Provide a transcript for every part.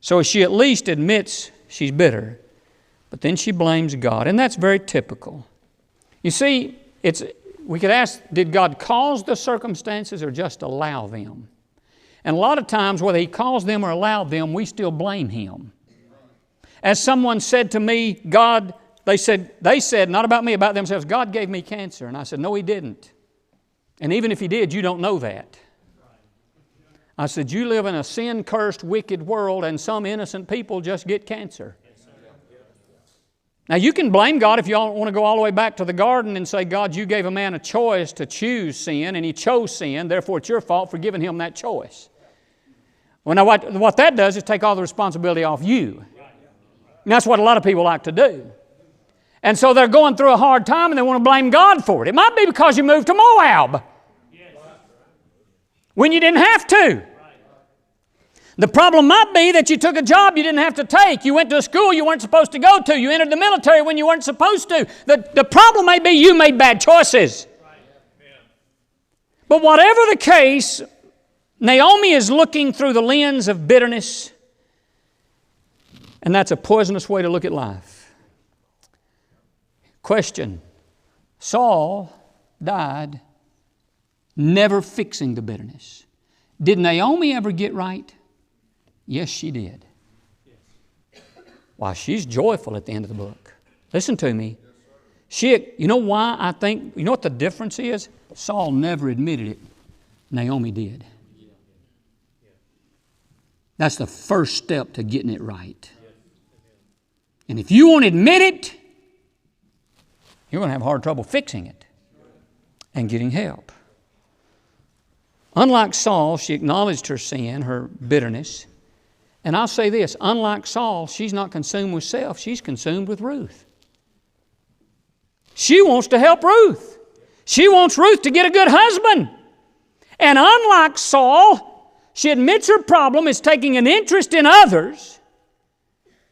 So she at least admits she's bitter, but then she blames God, and that's very typical. You see, we could ask, did God cause the circumstances or just allow them? And a lot of times, whether He caused them or allowed them, we still blame Him. As someone said to me, they said, not about me, about themselves, God gave me cancer. And I said, no, He didn't. And even if He did, you don't know that. I said, you live in a sin-cursed, wicked world, and some innocent people just get cancer. Now, you can blame God if you want to go all the way back to the garden and say, God, you gave a man a choice to choose sin, and he chose sin, therefore it's your fault for giving him that choice. Well, now what that does is take all the responsibility off you. And that's what a lot of people like to do. And so they're going through a hard time and they want to blame God for it. It might be because you moved to Moab when you didn't have to. The problem might be that you took a job you didn't have to take. You went to a school you weren't supposed to go to. You entered the military when you weren't supposed to. The problem may be you made bad choices. But whatever the case, Naomi is looking through the lens of bitterness, and that's a poisonous way to look at life. Question: Saul died never fixing the bitterness. Did Naomi ever get right? Yes, she did. Why, she's joyful at the end of the book. Listen to me. You know why I think, you know what the difference is? Saul never admitted it. Naomi did. That's the first step to getting it right. And if you won't admit it, you're going to have hard trouble fixing it and getting help. Unlike Saul, she acknowledged her sin, her bitterness. And I'll say this, unlike Saul, she's not consumed with self, she's consumed with Ruth. She wants to help Ruth. She wants Ruth to get a good husband. And unlike Saul, she admits her problem is taking an interest in others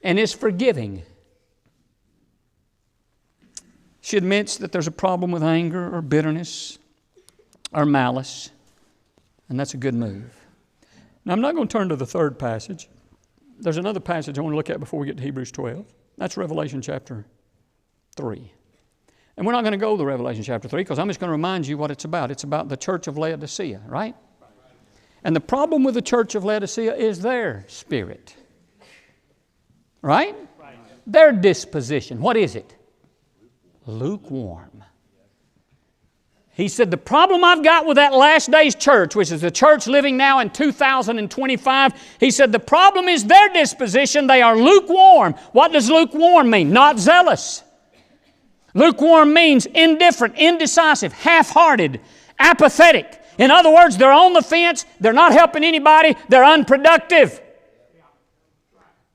and is forgiving. She admits that there's a problem with anger or bitterness or malice, and that's a good move. Now, I'm not going to turn to the third passage. There's another passage I want to look at before we get to Hebrews 12. That's Revelation chapter 3. And we're not going to go to Revelation chapter 3 because I'm just going to remind you what it's about. It's about the church of Laodicea, right? And the problem with the church of Laodicea is their spirit. Right? Their disposition. What is it? Lukewarm. He said, the problem I've got with that last day's church, which is the church living now in 2025, he said, the problem is their disposition. They are lukewarm. What does lukewarm mean? Not zealous. Lukewarm means indifferent, indecisive, half-hearted, apathetic. In other words, they're on the fence. They're not helping anybody. They're unproductive.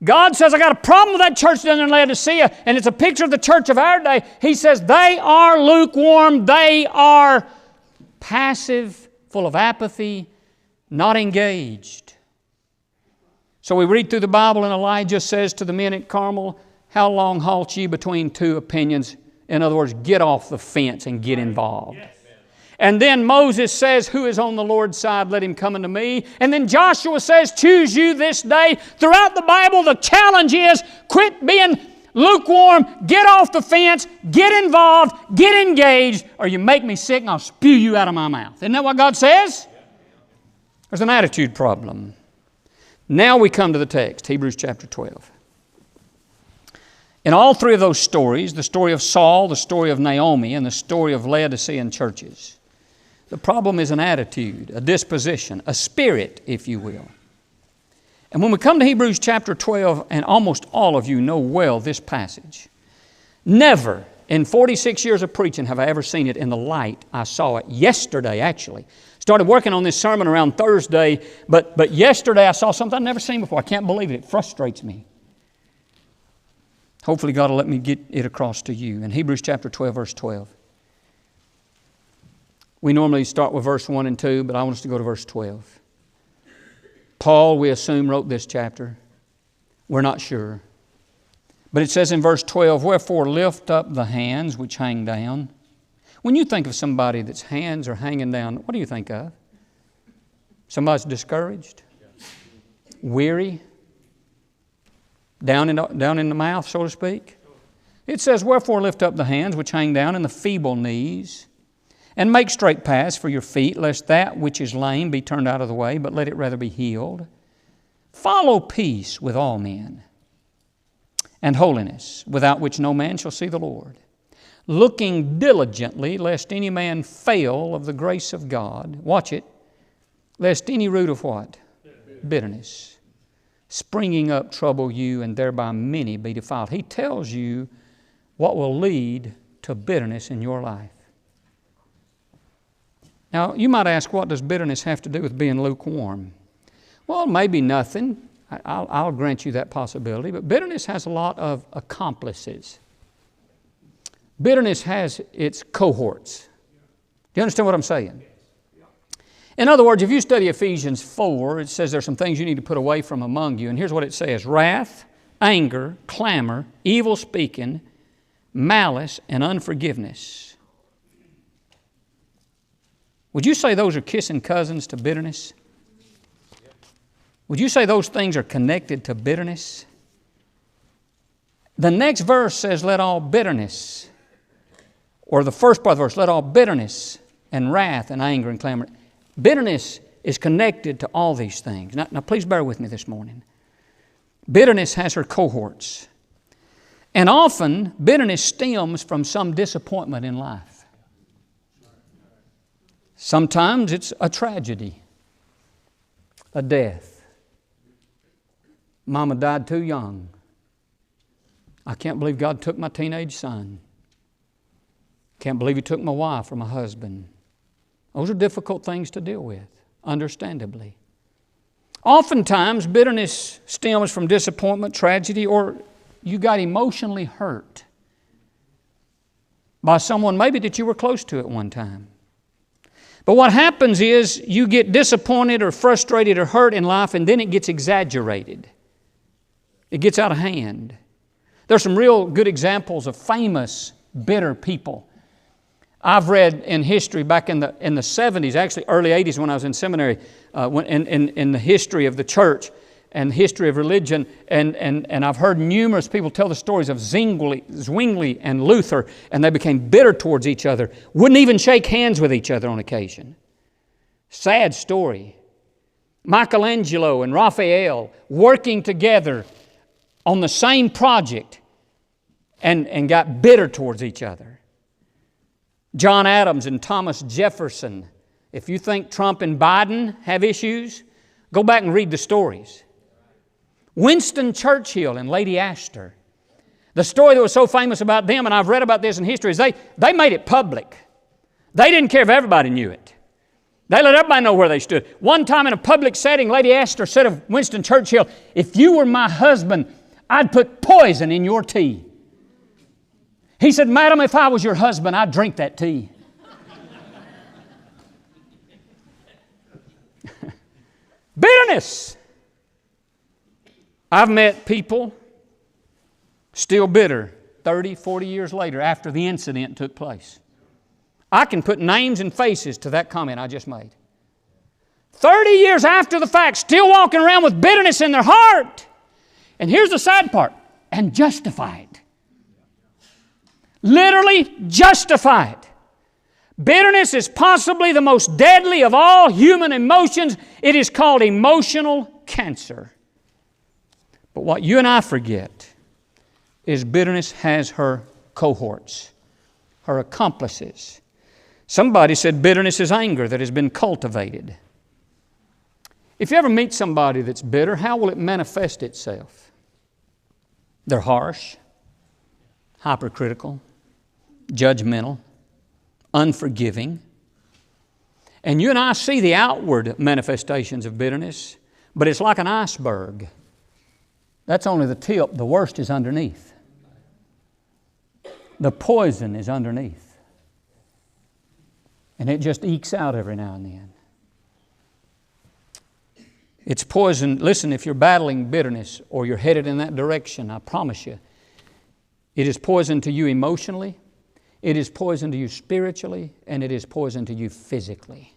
God says, I got a problem with that church down in Laodicea, and it's a picture of the church of our day. He says, they are lukewarm, they are passive, full of apathy, not engaged. So we read through the Bible, and Elijah says to the men at Carmel, how long halt ye between two opinions? In other words, get off the fence and get involved. Yes. And then Moses says, who is on the Lord's side, let him come unto me. And then Joshua says, choose you this day. Throughout the Bible, the challenge is, quit being lukewarm, get off the fence, get involved, get engaged, or you make me sick and I'll spew you out of my mouth. Isn't that what God says? There's an attitude problem. Now we come to the text, Hebrews chapter 12. In all three of those stories, the story of Saul, the story of Naomi, and the story of Laodicean churches, the problem is an attitude, a disposition, a spirit, if you will. And when we come to Hebrews chapter 12, and almost all of you know well this passage, never in 46 years of preaching have I ever seen it in the light I saw it yesterday, actually. Started working on this sermon around Thursday, but yesterday I saw something I've never seen before. I can't believe it. It frustrates me. Hopefully God will let me get it across to you. In Hebrews chapter 12, verse 12. We normally start with verse 1 and 2, but I want us to go to verse 12. Paul, we assume, wrote this chapter. We're not sure. But it says in verse 12, wherefore lift up the hands which hang down. When you think of somebody that's hands are hanging down, what do you think of? Somebody's discouraged, weary, down in the mouth, so to speak. It says, wherefore lift up the hands which hang down and the feeble knees, and make straight paths for your feet, lest that which is lame be turned out of the way, but let it rather be healed. Follow peace with all men, and holiness, without which no man shall see the Lord. Looking diligently, lest any man fail of the grace of God. Watch it. Lest any root of what? Bitterness. Springing up trouble you, and thereby many be defiled. He tells you what will lead to bitterness in your life. Now, you might ask, what does bitterness have to do with being lukewarm? Well, maybe nothing. I'll grant you that possibility. But bitterness has a lot of accomplices. Bitterness has its cohorts. Do you understand what I'm saying? In other words, if you study Ephesians 4, it says there's some things you need to put away from among you. And here's what it says. Wrath, anger, clamor, evil speaking, malice, and unforgiveness. Would you say those are kissing cousins to bitterness? Would you say those things are connected to bitterness? The next verse says, let all bitterness, or the first part of the verse, let all bitterness and wrath and anger and clamor. Bitterness is connected to all these things. Now please bear with me this morning. Bitterness has her cohorts. And often, bitterness stems from some disappointment in life. Sometimes it's a tragedy, a death. Mama died too young. I can't believe God took my teenage son. Can't believe He took my wife or my husband. Those are difficult things to deal with, understandably. Oftentimes, bitterness stems from disappointment, tragedy, or you got emotionally hurt by someone maybe that you were close to at one time. But what happens is you get disappointed or frustrated or hurt in life, and then it gets exaggerated. It gets out of hand. There's some real good examples of famous bitter people. I've read in history back in the 70s, actually early 80s when I was in seminary, in the history of the church and the history of religion, and I've heard numerous people tell the stories of Zwingli and Luther, and they became bitter towards each other, wouldn't even shake hands with each other on occasion. Sad story. Michelangelo and Raphael working together on the same project and got bitter towards each other. John Adams and Thomas Jefferson. If you think Trump and Biden have issues, go back and read the stories. Winston Churchill and Lady Astor. The story that was so famous about them, and I've read about this in history, is they made it public. They didn't care if everybody knew it. They let everybody know where they stood. One time in a public setting, Lady Astor said of Winston Churchill, if you were my husband, I'd put poison in your tea. He said, Madam, if I was your husband, I'd drink that tea. Bitterness. I've met people still bitter 30, 40 years later after the incident took place. I can put names and faces to that comment I just made. 30 years after the fact, still walking around with bitterness in their heart. And here's the sad part, and justified. Literally justified. Bitterness is possibly the most deadly of all human emotions. It is called emotional cancer. But what you and I forget is bitterness has her cohorts, her accomplices. Somebody said bitterness is anger that has been cultivated. If you ever meet somebody that's bitter, how will it manifest itself? They're harsh, hypercritical, judgmental, unforgiving. And you and I see the outward manifestations of bitterness, but it's like an iceberg. That's only the tip. The worst is underneath. The poison is underneath. And it just ekes out every now and then. It's poison. Listen, if you're battling bitterness or you're headed in that direction, I promise you, it is poison to you emotionally, it is poison to you spiritually, and it is poison to you physically.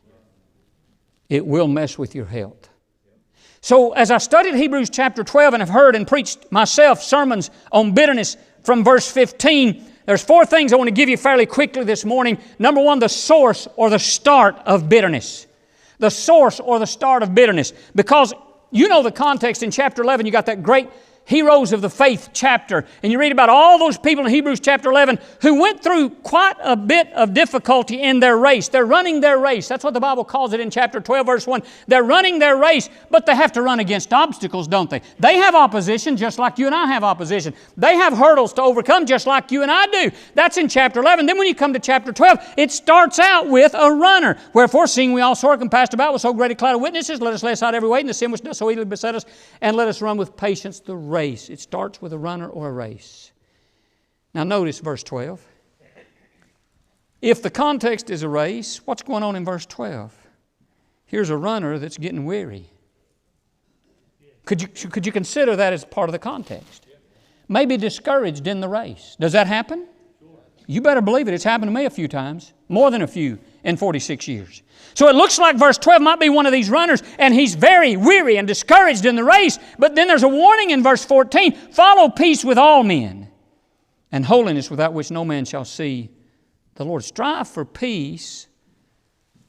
It will mess with your health. So as I studied Hebrews chapter 12 and have heard and preached myself sermons on bitterness from verse 15, there's 4 things I want to give you fairly quickly this morning. Number 1, the source or the start of bitterness. The source or the start of bitterness. Because you know the context in chapter 11, you got that great heroes of the faith chapter. And you read about all those people in Hebrews chapter 11 who went through quite a bit of difficulty in their race. They're running their race. That's what the Bible calls it in chapter 12, verse 1. They're running their race, but they have to run against obstacles, don't they? They have opposition just like you and I have opposition. They have hurdles to overcome just like you and I do. That's in chapter 11. Then when you come to chapter 12, it starts out with a runner. Wherefore, seeing we also are compassed about with so great a cloud of witnesses, let us lay aside every weight and the sin which does so easily beset us, and let us run with patience the race. It starts with a runner or a race. Now notice verse 12. If the context is a race, what's going on in verse 12? Here's a runner that's getting weary. Could you consider that as part of the context? Maybe discouraged in the race. Does that happen? You better believe it. It's happened to me a few times. More than a few in 46 years. So it looks like verse 12 might be one of these runners, and he's very weary and discouraged in the race. But then there's a warning in verse 14. Follow peace with all men, and holiness without which no man shall see the Lord. Strive for peace,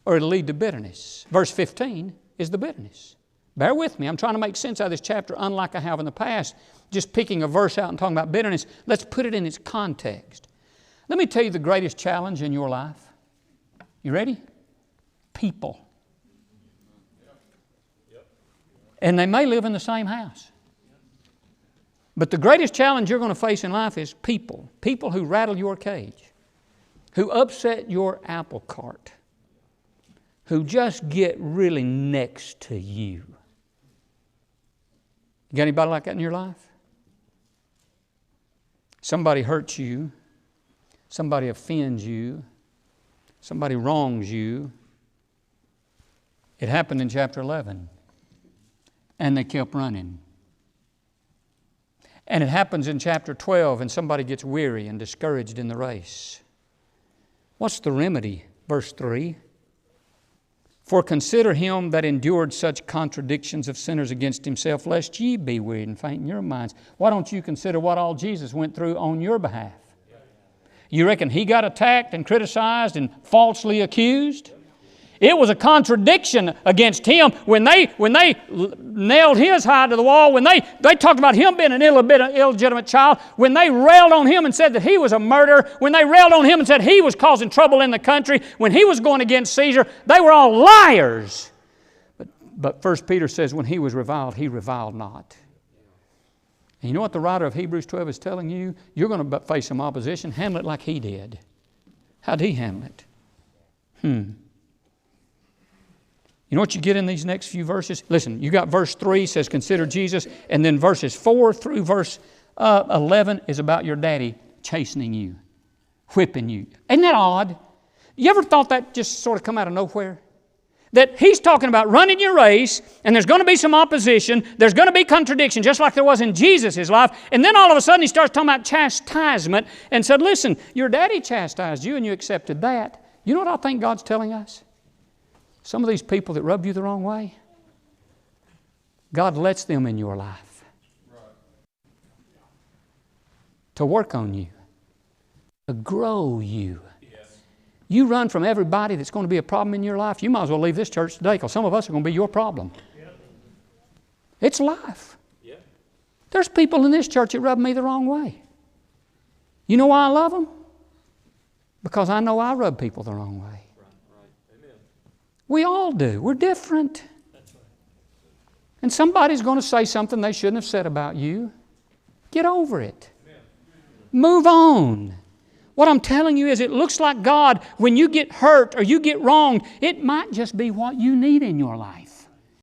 or it'll lead to bitterness. Verse 15 is the bitterness. Bear with me. I'm trying to make sense out of this chapter, unlike I have in the past. Just picking a verse out and talking about bitterness. Let's put it in its context. Let me tell you the greatest challenge in your life. You ready? People. And they may live in the same house. But the greatest challenge you're going to face in life is people. People who rattle your cage. Who upset your apple cart. Who just get really next to you. You got anybody like that in your life? Somebody hurts you. Somebody offends you. Somebody wrongs you. It happened in chapter 11. And they kept running. And it happens in chapter 12 and somebody gets weary and discouraged in the race. What's the remedy? Verse 3. For consider him that endured such contradictions of sinners against himself, lest ye be wearied and faint in your minds. Why don't you consider what all Jesus went through on your behalf? You reckon he got attacked and criticized and falsely accused? It was a contradiction against him when they nailed his hide to the wall, when they talked about him being an illegitimate child, when they railed on him and said that he was a murderer, when they railed on him and said he was causing trouble in the country, when he was going against Caesar, they were all liars. But 1 Peter says when he was reviled, he reviled not. And you know what the writer of Hebrews 12 is telling you? You're going to face some opposition. Handle it like he did. How'd he handle it? You know what you get in these next few verses? Listen, you got verse 3 says, consider Jesus. And then verses 4 through verse 11 is about your daddy chastening you, whipping you. Isn't that odd? You ever thought that just sort of come out of nowhere? That he's talking about running your race, and there's going to be some opposition, there's going to be contradiction, just like there was in Jesus' life. And then all of a sudden he starts talking about chastisement and said, listen, your daddy chastised you and you accepted that. You know what I think God's telling us? Some of these people that rub you the wrong way, God lets them in your life to work on you, to grow you. You run from everybody that's going to be a problem in your life, you might as well leave this church today, because some of us are going to be your problem. It's life. There's people in this church that rub me the wrong way. You know why I love them? Because I know I rub people the wrong way. We all do. We're different. And somebody's going to say something they shouldn't have said about you. Get over it. Move on. What I'm telling you is it looks like God, when you get hurt or you get wronged, it might just be what you need in your life.